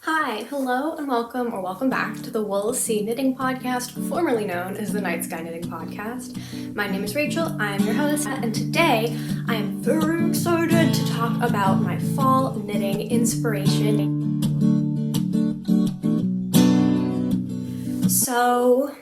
Hi, hello, and welcome or welcome back to the Wool Sea Knitting Podcast, formerly known as the Night Sky Knitting Podcast. My name is Rachel, I am your host, and today I am very excited to talk about my fall knitting inspiration. So,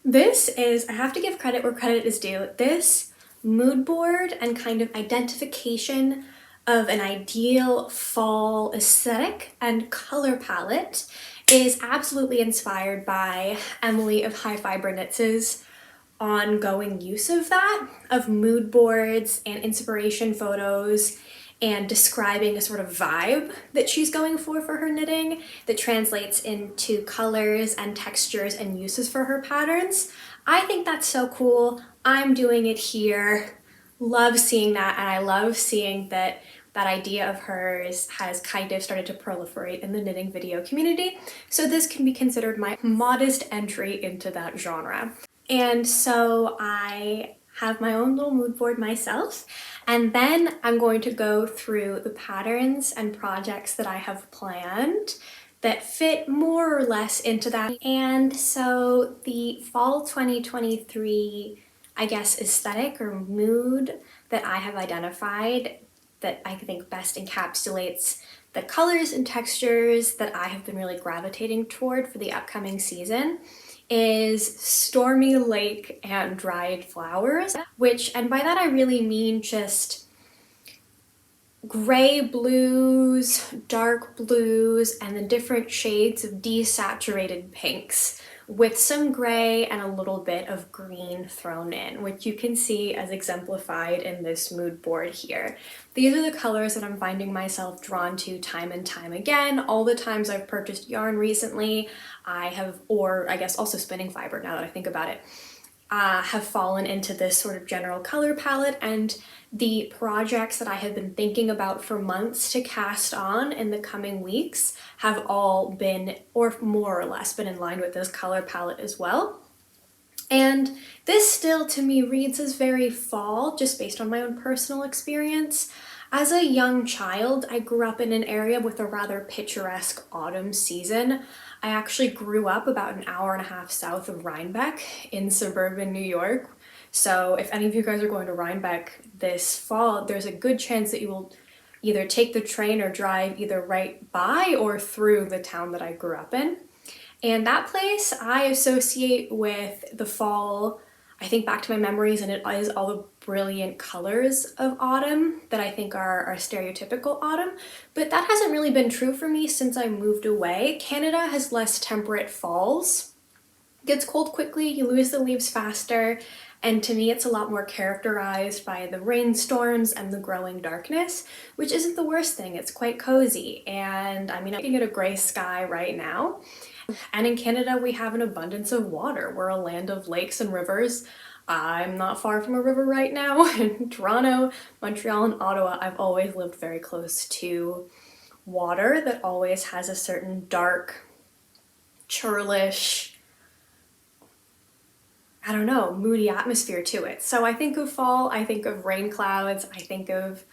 this is, I have to give credit where credit is due, this mood board and kind of identification of an ideal fall aesthetic and color palette is absolutely inspired by Emily of High Fiber Knits' ongoing use of that, of mood boards and inspiration photos and describing a sort of vibe that she's going for her knitting that translates into colors and textures and uses for her patterns. I think that's so cool. I'm doing it here. Love seeing that, and I love seeing that that idea of hers has kind of started to proliferate in the knitting video community. So this can be considered my modest entry into that genre. And so I have my own little mood board myself, and then I'm going to go through the patterns and projects that I have planned that fit more or less into that. And so the fall 2023, I guess, aesthetic or mood that I have identified that I think best encapsulates the colors and textures that I have been really gravitating toward for the upcoming season is stormy lake and dried flowers, which, and by that I really mean just gray blues, dark blues, and the different shades of desaturated pinks with some gray and a little bit of green thrown in, which you can see as exemplified in this mood board here. These are the colors that I'm finding myself drawn to time and time again. All the times I've purchased yarn recently, I have, or I guess also spinning fiber now that I think about it, have fallen into this sort of general color palette, and the projects that I have been thinking about for months to cast on in the coming weeks have all been, or more or less, been in line with this color palette as well. And this still to me reads as very fall, just based on my own personal experience. As a young child, I grew up in an area with a rather picturesque autumn season. I actually grew up about an hour and a half south of Rhinebeck in suburban New York. So if any of you guys are going to Rhinebeck this fall, there's a good chance that you will either take the train or drive either right by or through the town that I grew up in. And that place I associate with the fall. I think back to my memories, and it is all the brilliant colors of autumn that I think are stereotypical autumn, but that hasn't really been true for me since I moved away. Canada has less temperate falls. It gets cold quickly, you lose the leaves faster, and to me it's a lot more characterized by the rainstorms and the growing darkness, which isn't the worst thing. It's quite cozy, and I mean, I'm looking at a gray sky right now. And in Canada, we have an abundance of water. We're a land of lakes and rivers. I'm not far from a river right now. In Toronto, Montreal, and Ottawa, I've always lived very close to water that always has a certain dark, churlish, I don't know, moody atmosphere to it. So I think of fall, I think of rain clouds, I think of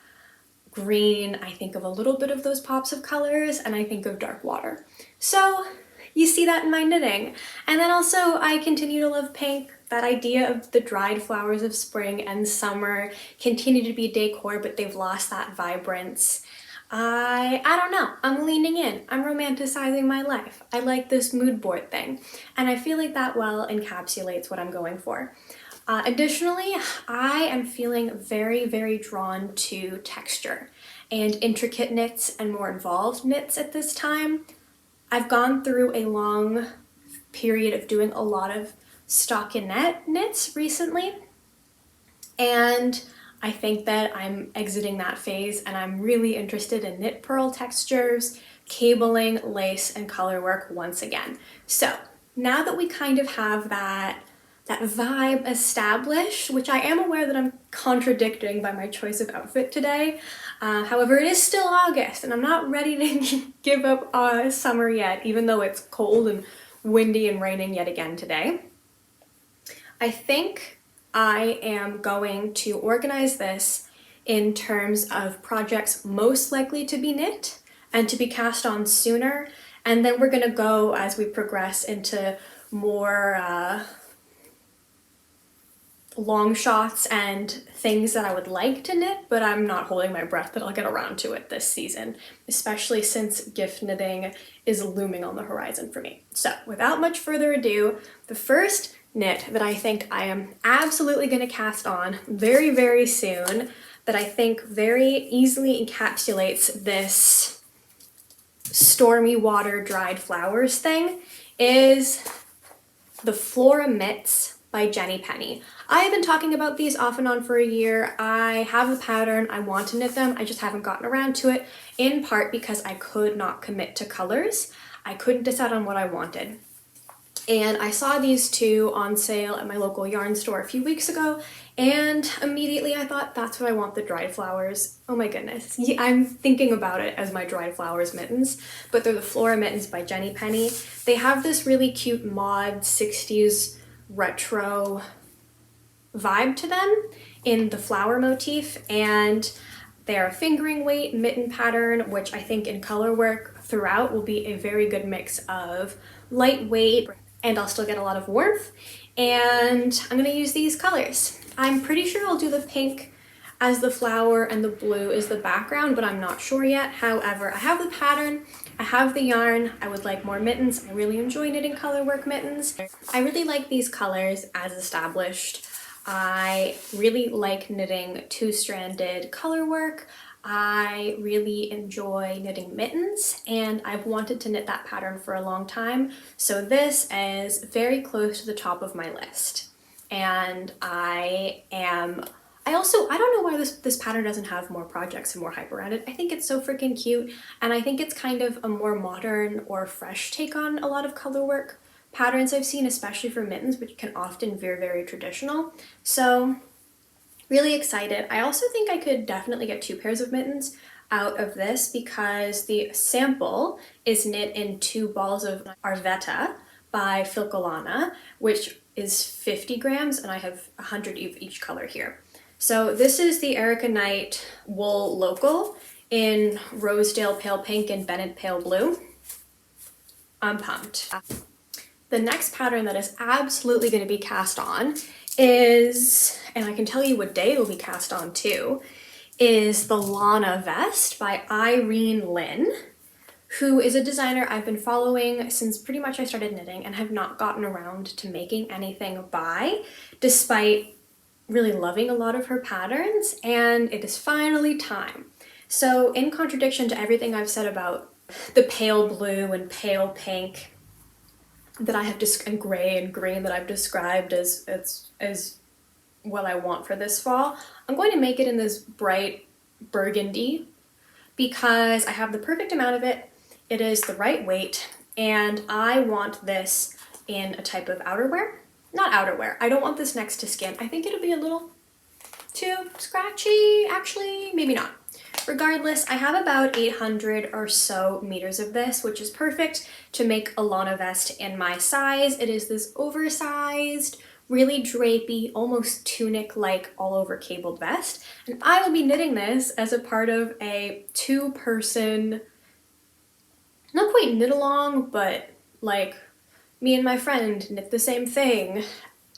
green, I think of a little bit of those pops of colors, and I think of dark water. So you see that in my knitting. And then also I continue to love pink. That idea of the dried flowers of spring and summer continue to be decor, but they've lost that vibrance. I don't know, I'm leaning in. I'm romanticizing my life. I like this mood board thing. And I feel like that well encapsulates what I'm going for. Additionally, I am feeling very, very drawn to texture and intricate knits and more involved knits at this time. I've gone through a long period of doing a lot of stockinette knits recently, and I think that I'm exiting that phase and I'm really interested in knit purl textures, cabling, lace, and color work once again. So now that we kind of have that vibe established, which I am aware that I'm contradicting by my choice of outfit today. However, it is still August and I'm not ready to give up summer yet, even though it's cold and windy and raining yet again today. I think I am going to organize this in terms of projects most likely to be knit and to be cast on sooner. And then we're gonna go, as we progress, into more long shots and things that I would like to knit, but I'm not holding my breath that I'll get around to it this season, especially since gift knitting is looming on the horizon for me. So without much further ado, the first knit that I think I am absolutely going to cast on very, very soon, that I think very easily encapsulates this stormy water dried flowers thing, is the Flora Mitts by Jenny Penny. I have been talking about these off and on for a year. I have the pattern, I want to knit them, I just haven't gotten around to it, in part because I could not commit to colors. I couldn't decide on what I wanted. And I saw these two on sale at my local yarn store a few weeks ago, and immediately I thought, that's what I want, the dried flowers. Oh my goodness, I'm thinking about it as my dried flowers mittens, but they're the Flora Mittens by Jenny Penny. They have this really cute mod 60s retro vibe to them in the flower motif, and they're a fingering weight mitten pattern, which I think in color work throughout will be a very good mix of lightweight, and I'll still get a lot of warmth. And I'm gonna use these colors. I'm pretty sure I'll do the pink as the flower and the blue is the background, but I'm not sure yet. However, I have the pattern, I have the yarn, I would like more mittens. I really enjoy knitting color work mittens. I really like these colors as established. I really like knitting two-stranded color work. I really enjoy knitting mittens, and I've wanted to knit that pattern for a long time. So this is very close to the top of my list. And I don't know why this pattern doesn't have more projects and more hype around it. I think it's so freaking cute, and I think it's kind of a more modern or fresh take on a lot of color work patterns I've seen, especially for mittens, which can often veer very traditional. So really excited. I also think I could definitely get 2 pairs of mittens out of this, because the sample is knit in 2 balls of Arvetta by Filcolana, which is 50 grams, and I have 100 of each color here. So this is the Erica Knight Wool Local in Rosedale Pale Pink and Bennett Pale Blue. I'm pumped. The next pattern that is absolutely going to be cast on is, and I can tell you what day it will be cast on too, is the Lana Vest by Irene Lynn, who is a designer I've been following since pretty much I started knitting and have not gotten around to making anything by, despite really loving a lot of her patterns, and it is finally time. So in contradiction to everything I've said about the pale blue and pale pink that I have and gray and green that I've described as what I want for this fall, I'm going to make it in this bright burgundy because I have the perfect amount of it. It is the right weight, and I want this in a type of outerwear. Not outerwear. I don't want this next to skin. I think it'll be a little too scratchy, actually, maybe not. Regardless, I have about 800 or so meters of this, which is perfect to make a Lana vest in my size. It is this oversized, really drapey, almost tunic-like all-over cabled vest, and I will be knitting this as a part of a 2-person, not quite knit-along, but like me and my friend knit the same thing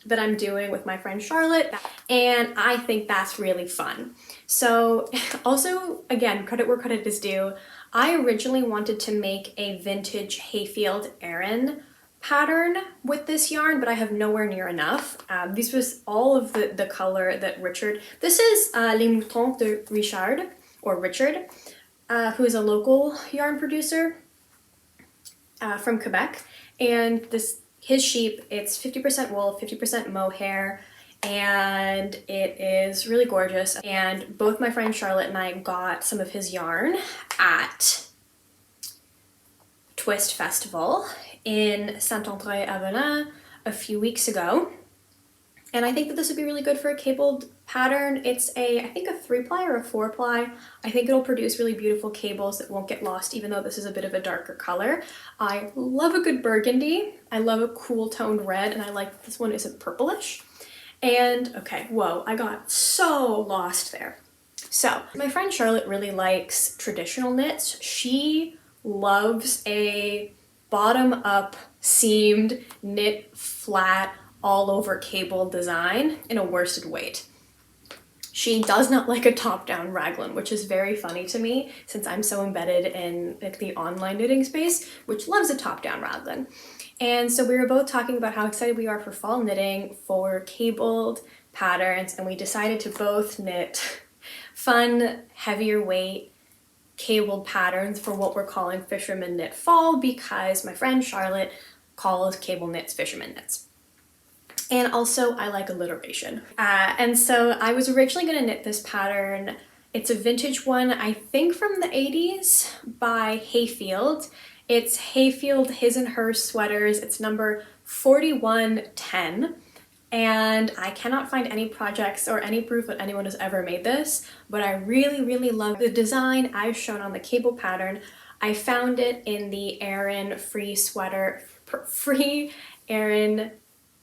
that I'm doing with my friend Charlotte, and I think that's really fun. So also, again, credit where credit is due, I originally wanted to make a vintage Hayfield Aran pattern with this yarn, but I have nowhere near enough. This was all of the color that Richard, this is Les Moutons de Richard, or Richard, who is a local yarn producer from Quebec, and his sheep, it's 50% wool, 50% mohair, and it is really gorgeous. And both my friend Charlotte and I got some of his yarn at Twist Festival in Saint-André-Avelin a few weeks ago. And I think that this would be really good for a cabled pattern. It's I think a 3-ply or a 4-ply. I think it'll produce really beautiful cables that won't get lost, even though this is a bit of a darker color. I love a good burgundy. I love a cool toned red, and I like that this one isn't purplish. And okay, whoa, I got so lost there. So my friend Charlotte really likes traditional knits. She loves a bottom-up seamed knit flat all over cable design in a worsted weight. She does not like a top-down raglan, which is very funny to me since I'm so embedded in like the online knitting space, which loves a top-down raglan. And so we were both talking about how excited we are for fall knitting for cabled patterns, and we decided to both knit fun, heavier weight cabled patterns for what we're calling Fisherman Knit Fall, because my friend Charlotte calls cable knits fisherman knits. And also I like alliteration. And so I was originally gonna knit this pattern. It's a vintage one, I think from the 80s by Hayfield. It's Hayfield His and Hers Sweaters. It's number 4110. And I cannot find any projects or any proof that anyone has ever made this, but I really, really love the design as shown on the cable pattern. I found it in the Erin free Erin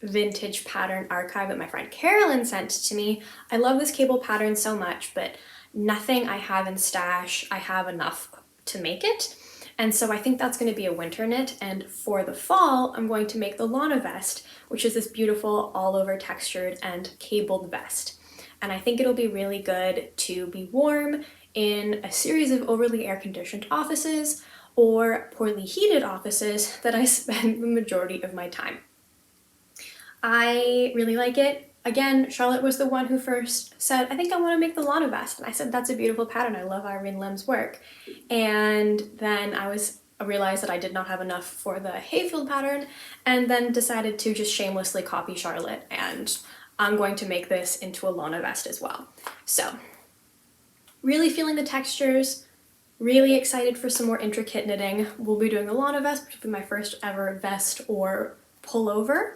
vintage pattern archive that my friend Carolyn sent to me. I love this cable pattern so much, but nothing I have in stash, I have enough to make it. And so I think that's going to be a winter knit, and for the fall I'm going to make the Lana vest, which is this beautiful all over textured and cabled vest. And I think it'll be really good to be warm in a series of overly air-conditioned offices or poorly heated offices that I spend the majority of my time. I really like it. Again, Charlotte was the one who first said, I think I want to make the Lana vest. And I said, that's a beautiful pattern. I love Irene Lim's work. And then I realized that I did not have enough for the Hayfield pattern, and then decided to just shamelessly copy Charlotte, and I'm going to make this into a Lana vest as well. So really feeling the textures, really excited for some more intricate knitting. We'll be doing the Lana vest, which will be my first ever vest or pullover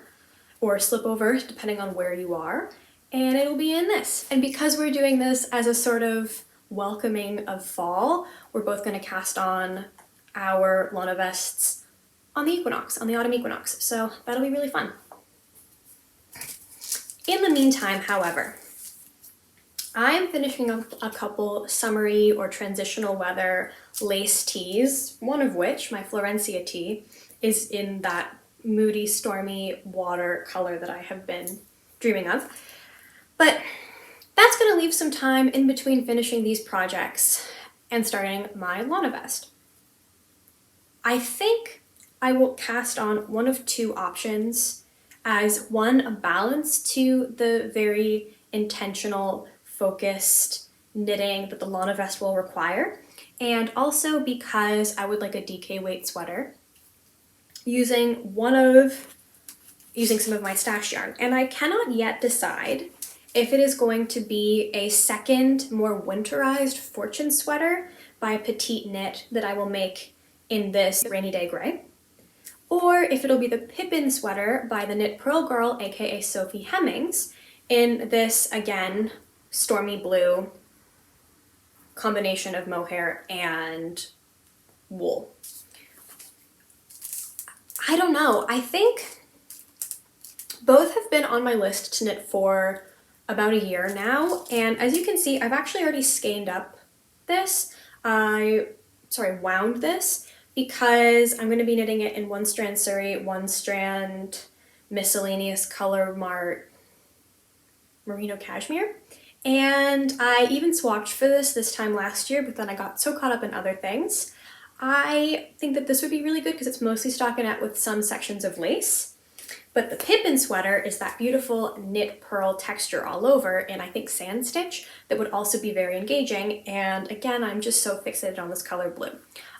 or slip over, depending on where you are, and it'll be in this. And because we're doing this as a sort of welcoming of fall, we're both going to cast on our Lana vests on the equinox, on the autumn equinox, so that'll be really fun. In the meantime, however, I'm finishing up a couple summery or transitional weather lace tees, one of which, my Florencia tee, is in that moody, stormy water color that I have been dreaming of. But that's going to leave some time in between finishing these projects and starting my Lana vest. I think I will cast on one of two options, as one, a balance to the very intentional, focused knitting that the Lana vest will require, and also because I would like a DK weight sweater, using some of my stash yarn. And I cannot yet decide if it is going to be a second, more winterized Fortune sweater by Petite Knit that I will make in this Rainy Day Gray, or if it'll be the Pippin sweater by the Knit Pearl Girl, aka Sophie Hemmings, in this, again, stormy blue combination of mohair and wool. I don't know. I think both have been on my list to knit for about a year now, and as you can see, I've actually already skeined up this. Wound this, because I'm going to be knitting it in 1 strand Surrey, 1 strand miscellaneous color mart merino cashmere. And I even swatched for this time last year, but then I got so caught up in other things. I think that this would be really good because it's mostly stockinette with some sections of lace. But the Pippin sweater is that beautiful knit pearl texture all over, and I think sand stitch that would also be very engaging. And again, I'm just so fixated on this color blue.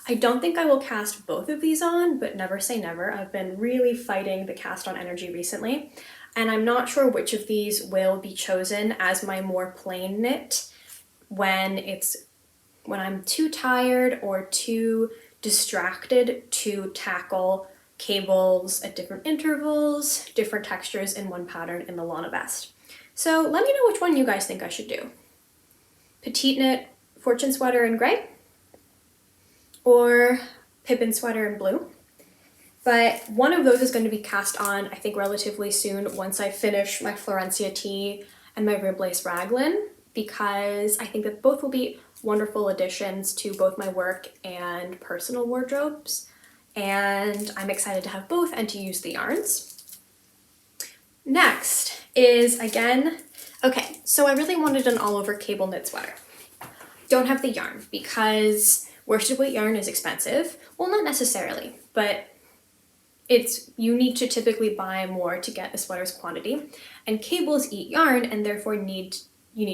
I don't think I will cast both of these on, but never say never. I've been really fighting the cast on energy recently, and I'm not sure which of these will be chosen as my more plain knit when I'm too tired or too distracted to tackle cables at different intervals, different textures in one pattern in the Lana vest. So let me know which one you guys think I should do. Petite Knit Fortune sweater in gray, or Pippin sweater in blue. But one of those is going to be cast on, I think, relatively soon once I finish my Florencia tee and my rib lace raglan. because I think that both will be wonderful additions to both my work and personal wardrobes, and I'm excited to have both and to use the yarns. Next is, again, okay, so I really wanted an all-over cable knit sweater. Don't have the yarn because worsted weight yarn is expensive. Well, not necessarily, but you need to typically buy more to get a sweater's quantity, and cables eat yarn and therefore you need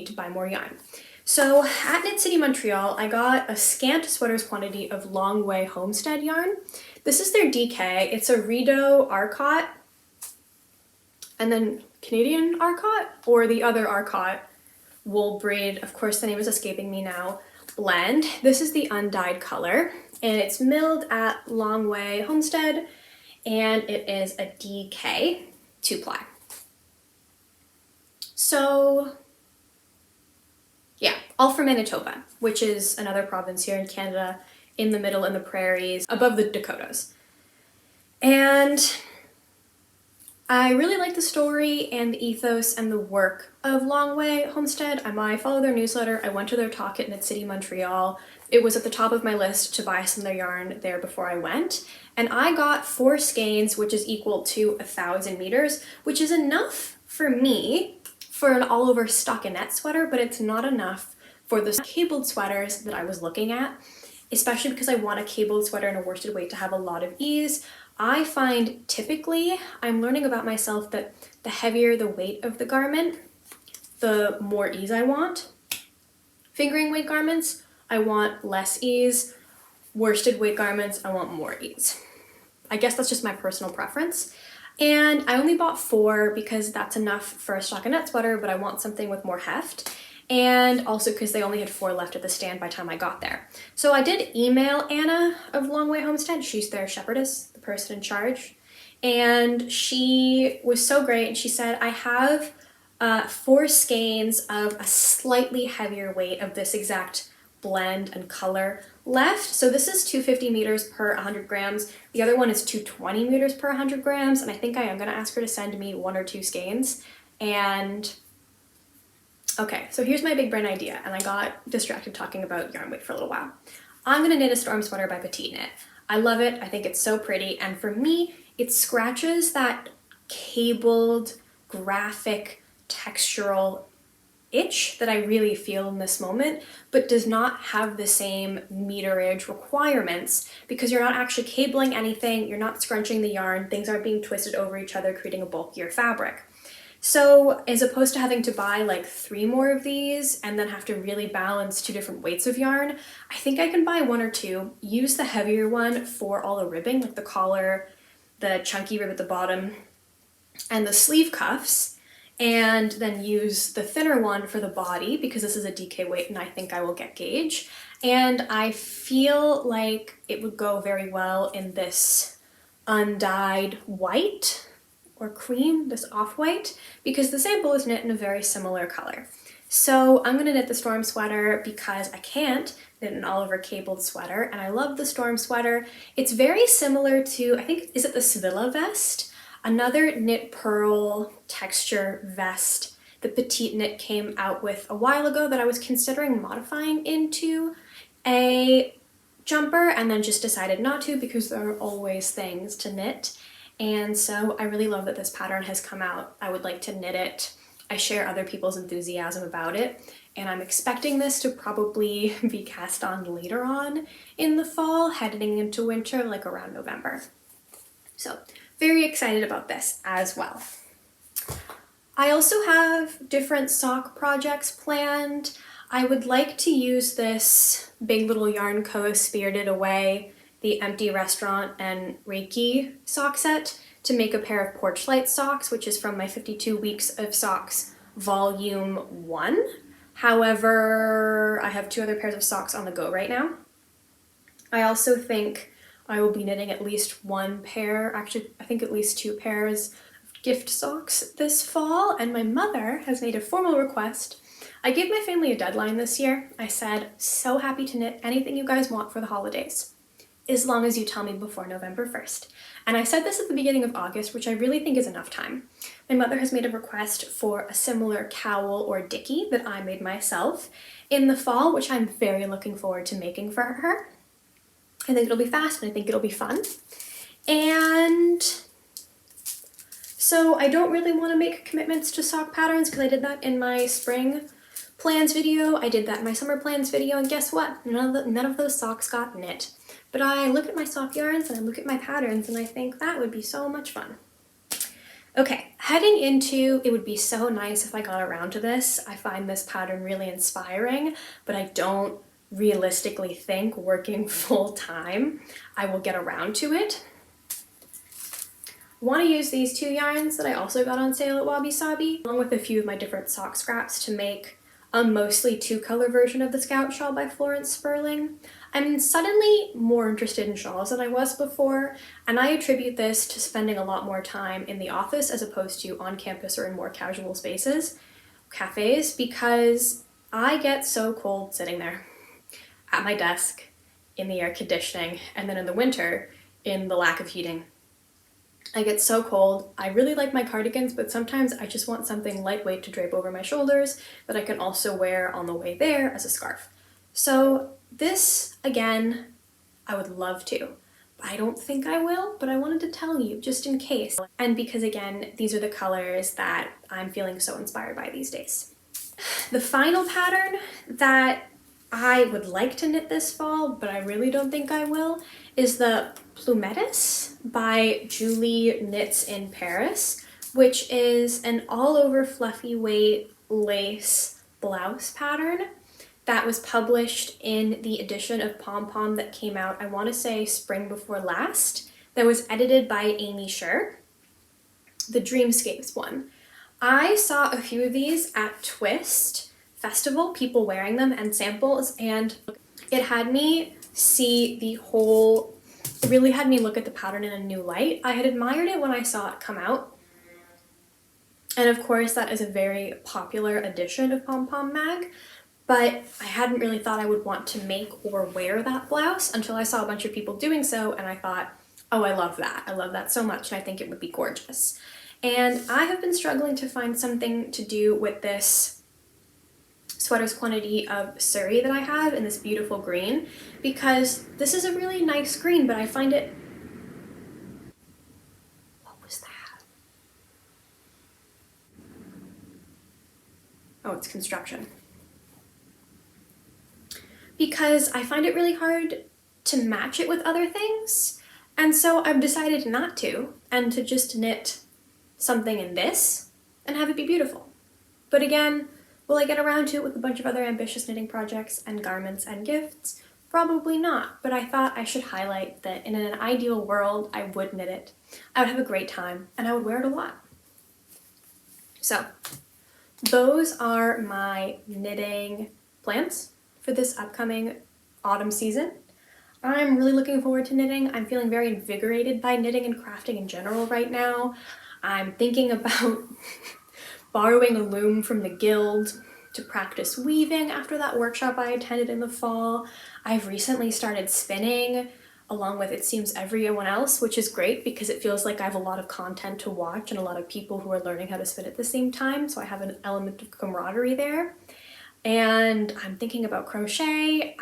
to buy more yarn. So at Knit City Montreal, I got a scant sweater's quantity of Long Way Homestead yarn. This is their DK. It's a Rideau Arcot, and then Canadian Arcot, or the other Arcot wool braid, of course the name is escaping me now, blend. This is the undyed color, and it's milled at Long Way Homestead, and it is a DK 2-ply. So yeah, all from Manitoba, which is another province here in Canada, in the middle in the prairies, above the Dakotas. And I really like the story and the ethos and the work of Long Way Homestead. I follow their newsletter. I went to their talk at Knit City Montreal. It was at the top of my list to buy some of their yarn there before I went. And I got 4 skeins, which is equal to 1,000 meters, which is enough for me for an all-over stockinette sweater, but it's not enough for the cabled sweaters that I was looking at, especially because I want a cabled sweater and a worsted weight to have a lot of ease. I find typically, I'm learning about myself that the heavier the weight of the garment, the more ease I want. Fingering weight garments, I want less ease. Worsted weight garments, I want more ease. I guess that's just my personal preference. And I only bought 4 because that's enough for a stockinette sweater, but I want something with more heft. And also because they only had 4 left at the stand by the time I got there. So I did email Anna of Long Way Homestead. She's their shepherdess, the person in charge. And she was so great. And she said, I have 4 skeins of a slightly heavier weight of this exact blend and color left. So this is 250 meters per 100 grams. The other one is 220 meters per 100 grams. And I think I am going to ask her to send me 1 or 2 skeins. And okay, so here's my big brain idea. And I got distracted talking about yarn weight for a little while. I'm going to knit a storm sweater by Petite Knit. I love it. I think it's so pretty. And for me, it scratches that cabled, graphic, textural itch that I really feel in this moment, but does not have the same meterage requirements because you're not actually cabling anything, you're not scrunching the yarn, things aren't being twisted over each other, creating a bulkier fabric. So as opposed to having to buy like 3 more of these and then have to really balance 2 different weights of yarn, I think I can buy 1 or 2, use the heavier one for all the ribbing, like the collar, the chunky rib at the bottom, and the sleeve cuffs, and then use the thinner one for the body because this is a DK weight and I think I will get gauge. And I feel like it would go very well in this undyed white or cream, this off-white, because the sample is knit in a very similar color. So I'm going to knit the storm sweater because I can't knit an all-over cabled sweater, and I love the storm sweater. It's very similar to, I think, is it the Sevilla vest? Another knit pearl texture vest that Petite Knit came out with a while ago that I was considering modifying into a jumper and then just decided not to because there are always things to knit. And so I really love that this pattern has come out. I would like to knit it. I share other people's enthusiasm about it, and I'm expecting this to probably be cast on later on in the fall, heading into winter, like around November. So very excited about this as well. I also have different sock projects planned. I would like to use this Big Little Yarn Co. Spirited Away, the Empty Restaurant, and Reiki sock set to make a pair of porch light socks, which is from my 52 Weeks of Socks Volume 1. However, I have 2 other pairs of socks on the go right now. I also think I will be knitting at least 1 pair, actually I think at least 2 pairs of gift socks this fall, and my mother has made a formal request. I gave my family a deadline this year. I said, so happy to knit anything you guys want for the holidays. as long as you tell me before November 1st. And I said this at the beginning of August, which I really think is enough time. My mother has made a request for a similar cowl or dicky that I made myself in the fall, which I'm very looking forward to making for her. I think it'll be fast and I think it'll be fun. And so I don't really want to make commitments to sock patterns because I did that in my spring plans video, I did that in my summer plans video, and guess what? None of those socks got knit. But I look at my sock yarns and I look at my patterns and I think that would be so much fun. Okay, heading into, it would be so nice if I got around to this. I find this pattern really inspiring, but I don't realistically think working full time I will get around to it. I want to use these two yarns that I also got on sale at Wabi Sabi, along with a few of my different sock scraps to make a mostly two-color version of the Scout Shawl by Florence Sperling. I'm suddenly more interested in shawls than I was before, and I attribute this to spending a lot more time in the office as opposed to on campus or in more casual spaces, cafes, because I get so cold sitting there at my desk in the air conditioning, and then in the winter in the lack of heating. I get so cold. I really like my cardigans, but sometimes I just want something lightweight to drape over my shoulders that I can also wear on the way there as a scarf. So this, again, I would love to. I don't think I will, but I wanted to tell you just in case. And because, again, these are the colors that I'm feeling so inspired by these days. The final pattern that I would like to knit this fall, but I really don't think I will, is the Plumetis by Julie Knits in Paris, which is an all-over fluffy weight lace blouse pattern that was published in the edition of Pom Pom that came out, I want to say spring before last, that was edited by Amy Scher, the Dreamscapes one. I saw a few of these at Twist Festival, people wearing them and samples, and it had me see the whole, it really had me look at the pattern in a new light. I had admired it when I saw it come out, and of course that is a very popular edition of Pom Pom Mag, but I hadn't really thought I would want to make or wear that blouse until I saw a bunch of people doing so, and I thought, oh, I love that. I love that so much, and I think it would be gorgeous. And I have been struggling to find something to do with this sweater's quantity of Surrey that I have in this beautiful green, because this is a really nice green, but I find it... What was that? Oh, it's construction. Because I find it really hard to match it with other things, and so I've decided not to, and to just knit something in this and have it be beautiful. But again, will I get around to it with a bunch of other ambitious knitting projects and garments and gifts? Probably not, but I thought I should highlight that in an ideal world, I would knit it. I would have a great time, and I would wear it a lot. So, those are my knitting plans for this upcoming autumn season. I'm really looking forward to knitting. I'm feeling very invigorated by knitting and crafting in general right now. I'm thinking about borrowing a loom from the guild to practice weaving after that workshop I attended in the fall. I've recently started spinning along with, it seems, everyone else, which is great because it feels like I have a lot of content to watch and a lot of people who are learning how to spin at the same time, so I have an element of camaraderie there. And I'm thinking about crochet.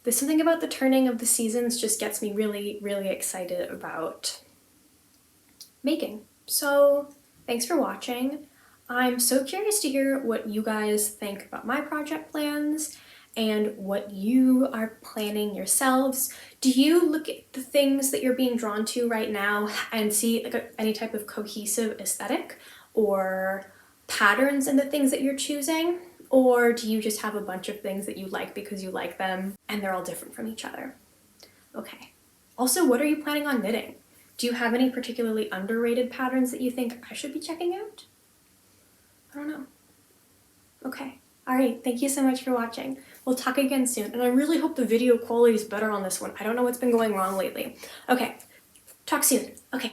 There's something about the turning of the seasons just gets me really, really excited about making. So thanks for watching. I'm so curious to hear what you guys think about my project plans and what you are planning yourselves. Do you look at the things that you're being drawn to right now and see like any type of cohesive aesthetic or patterns in the things that you're choosing? Or do you just have a bunch of things that you like because you like them and they're all different from each other? Okay. Also, what are you planning on knitting? Do you have any particularly underrated patterns that you think I should be checking out? I don't know. Okay. All right. Thank you so much for watching. We'll talk again soon. And I really hope the video quality is better on this one. I don't know what's been going wrong lately. Okay. Talk soon. Okay.